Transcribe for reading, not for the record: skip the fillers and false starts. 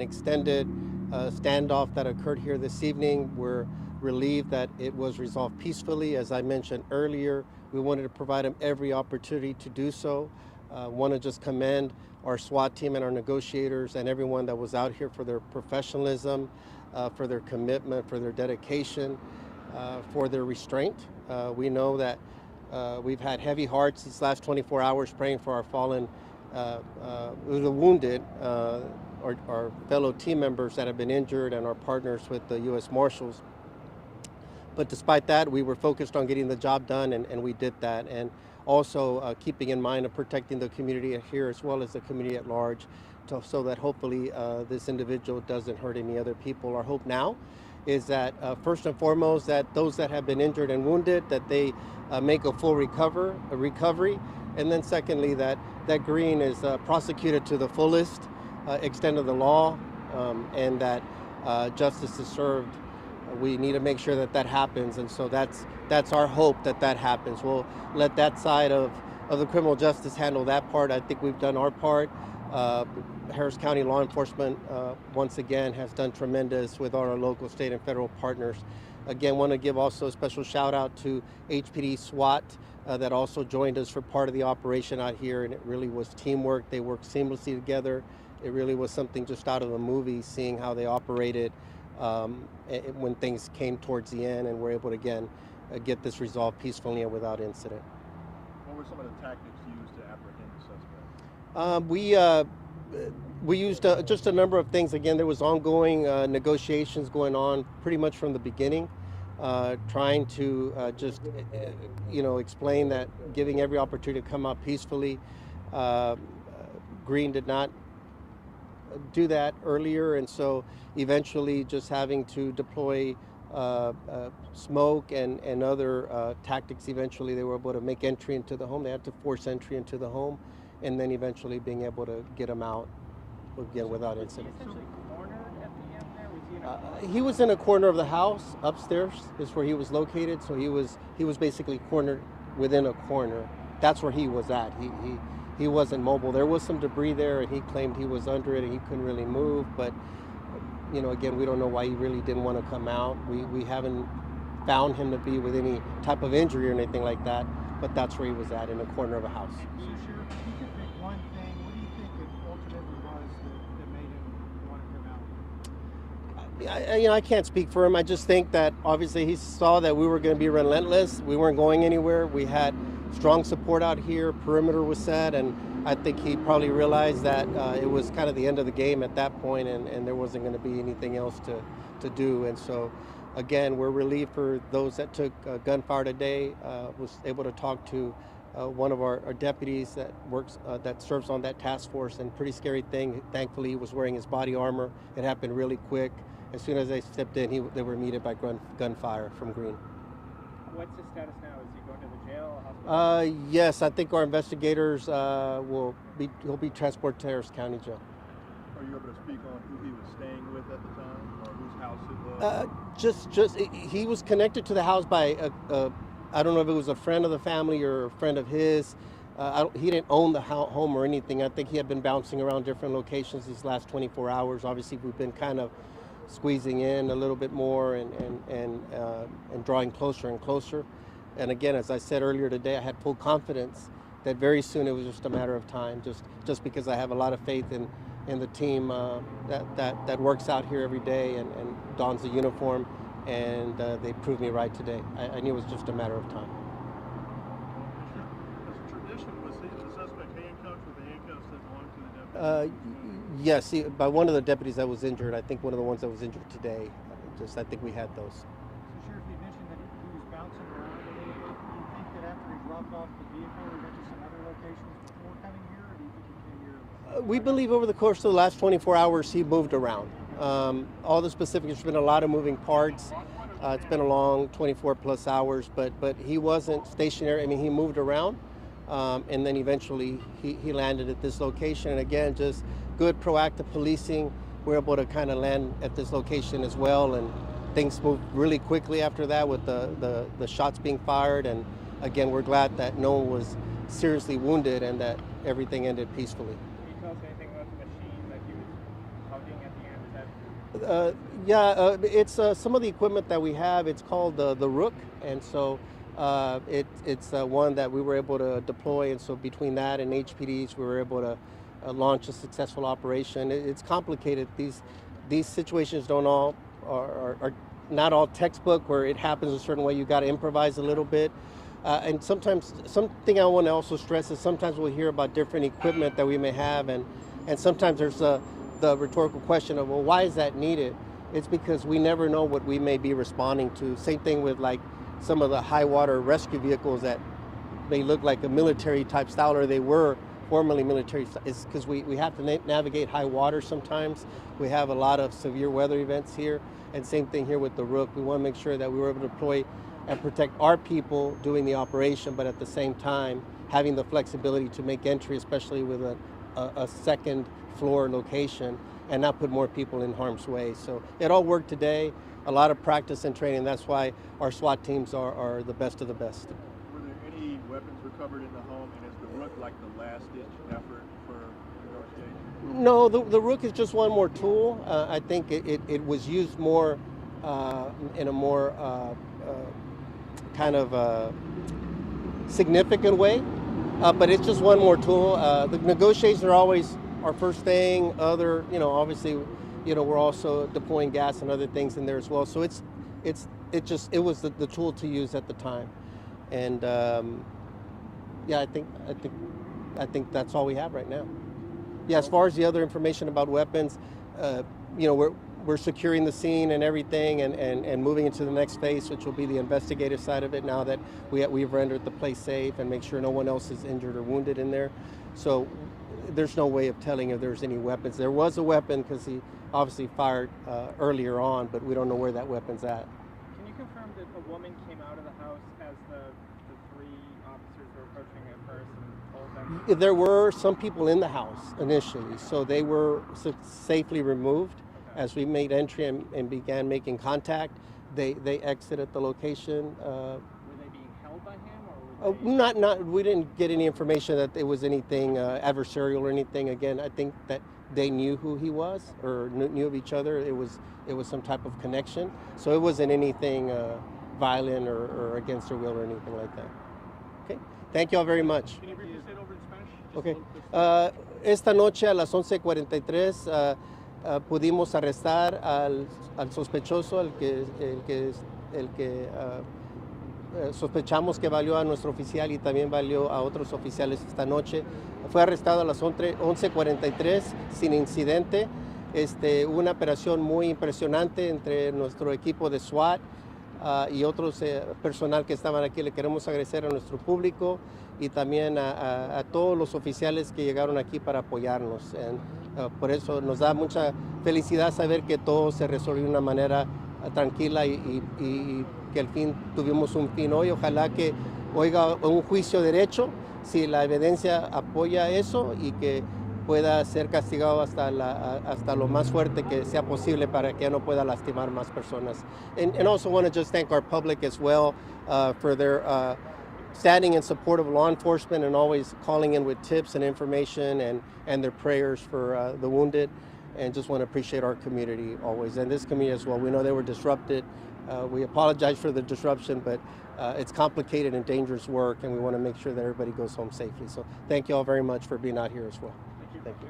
an extended standoff that occurred here this evening. We're relieved that it was resolved peacefully. As I mentioned earlier, we wanted to provide them every opportunity to do so. Want to just commend our SWAT team and our negotiators and everyone that was out here for their professionalism, for their commitment, for their dedication, for their restraint. We know that we've had heavy hearts these last 24 hours praying for our fallen, the wounded, our fellow team members that have been injured and our partners with the U.S. Marshals. But despite that, we were focused on getting the job done, and we did that. And also keeping in mind of protecting the community here as well as the community at large, so that hopefully this individual doesn't hurt any other people. Our hope now is that first and foremost, that those that have been injured and wounded, that they make a full recovery. And then secondly, that Green is prosecuted to the fullest extent of the law, and that justice is served. We need to make sure that that happens, and so that's our hope, that happens. We'll let that side of the criminal justice handle that part. I think we've done our part. Harris County law enforcement once again has done tremendous with our local, state, and federal partners. Again, want to give also a special shout out to HPD SWAT that also joined us for part of the operation out here, and it really was teamwork. They worked seamlessly together. It really was something just out of a movie, seeing how they operated when things came towards the end, and we're able to again get this resolved peacefully and without incident. What were some of the tactics used to apprehend the suspect? We used just a number of things. Again, there was ongoing negotiations going on pretty much from the beginning, trying to just explain that, giving every opportunity to come out peacefully. Green did not do that earlier, and so eventually just having to deploy smoke and other tactics. Eventually they were able to make entry into the home. They had to force entry into the home, and then eventually being able to get him out again without incident. He was in a corner of the house upstairs is where he was located, so he was basically cornered within a corner. That's where he was at. He wasn't mobile. There was some debris there, and he claimed he was under it and he couldn't really move. But again, we don't know why he really didn't want to come out. We haven't found him to be with any type of injury or anything like that. But that's where he was at, in a corner of a house. So, Sheriff, if you could pick one thing, what do you think it ultimately was that made him want to come out? I can't speak for him. I just think that obviously he saw that we were going to be relentless. We weren't going anywhere. We had strong support out here. Perimeter was set, and I think he probably realized that it was kind of the end of the game at that point, and there wasn't going to be anything else to do. And so, again, we're relieved for those that took gunfire today. Was able to talk to one of our deputies that serves on that task force, and pretty scary thing. Thankfully, he was wearing his body armor. It happened really quick. As soon as they stepped in, they were meted by gunfire from Green. What's his status now? Is he going to the jail, hospital? Yes, I think our investigators he'll be transported to Harris County Jail. Are you able to speak on who he was staying with at the time, or whose house it was? He was connected to the house by I don't know if it was a friend of the family or a friend of his. He didn't own the home or anything. I think he had been bouncing around different locations these last 24 hours. Obviously, we've been kind of squeezing in a little bit more and drawing closer and closer. And again, as I said earlier today, I had full confidence that very soon it was just a matter of time, just because I have a lot of faith in the team that works out here every day and dons the uniform, and they proved me right today. I knew it was just a matter of time. As a tradition, was the suspect handcuffed with the handcuffs that belonged to the deputy? Yes, by one of the deputies that was injured. I think one of the ones that was injured today. I think we had those. So, Sheriff, you mentioned that he was bouncing around a little bit. Do you think that after he dropped off the vehicle, he went to some other locations before coming here, or do you think he came here? We believe over the course of the last 24 hours, he moved around. All the specifics, there's been a lot of moving parts. It's been a long 24 plus hours, but he wasn't stationary. I mean, he moved around, and then eventually he landed at this location. And again, just good proactive policing. We're able to kind of land at this location as well, and things moved really quickly after that with the shots being fired. And again, we're glad that no one was seriously wounded and that everything ended peacefully. Can you tell us anything about the machine that he was hugging at the end? It's some of the equipment that we have. It's called the Rook, and so it's one that we were able to deploy. And so between that and HPDs, we were able to launch a successful operation. It's complicated. These situations don't all are not all textbook where it happens a certain way. You got to improvise a little bit. And sometimes, something I want to also stress is sometimes we'll hear about different equipment that we may have, and sometimes there's the rhetorical question of, well, why is that needed? It's because we never know what we may be responding to. Same thing with like some of the high water rescue vehicles that may look like a military type style, or they were formerly military. It's because we have to navigate high water sometimes. We have a lot of severe weather events here, and same thing here with the Rook. We want to make sure that we were able to deploy and protect our people doing the operation, but at the same time having the flexibility to make entry, especially with a second floor location, and not put more people in harm's way. So it all worked today. A lot of practice and training. That's why our SWAT teams are the best of the best. Were there any weapons recovered in the home, and is the Rook like the last-ditch effort for negotiation? No, the Rook is just one more tool. I think it was used more in a more kind of significant way, but it's just one more tool. The negotiations are always our first thing. Obviously, we're also deploying gas and other things in there as well. So it was the tool to use at the time, and I think that's all we have right now. Yeah, as far as the other information about weapons, we're securing the scene and everything, and moving into the next phase, which will be the investigative side of it. Now that we've rendered the place safe and make sure no one else is injured or wounded in there, so there's no way of telling if there's any weapons. There was a weapon because he obviously fired earlier on, but we don't know where that weapon's at. Can you confirm that a woman came out of the house as the three officers were approaching at first and told them? There were some people in the house initially, so they were safely removed. Okay. As we made entry and began making contact, they exited the location. Were they being held by him, or were they... We didn't get any information that it was anything adversarial or anything. Again, I think that they knew who he was or knew of each other. It was some type of connection. So it wasn't anything violent or against their will or anything like that. Okay. Thank you all very much. Can you briefly say it over in Spanish? Okay. Esta noche a las 11:43 pudimos arrestar al sospechoso, el que sospechamos que valió a nuestro oficial y también valió a otros oficiales esta noche. Fue arrestado a las 11:43 sin incidente. Una operación muy impresionante entre nuestro equipo de SWAT y otros personal que estaban aquí. Le queremos agradecer a nuestro público y también a todos los oficiales que llegaron aquí para apoyarnos. Por eso nos da mucha felicidad saber que todo se resolvió de una manera tranquila y que al fin tuvimos un fin hoy. Ojalá que oiga un juicio derecho si la evidencia apoya eso y que pueda ser castigado hasta lo más fuerte que sea posible para que no pueda lastimar más personas. And also want to just thank our public as well for their standing in support of law enforcement and always calling in with tips and information and their prayers for the wounded. And just want to appreciate our community always, and this community as well. We know they were disrupted. We apologize for the disruption, but it's complicated and dangerous work, and we want to make sure that everybody goes home safely. So thank you all very much for being out here as well. Thank you.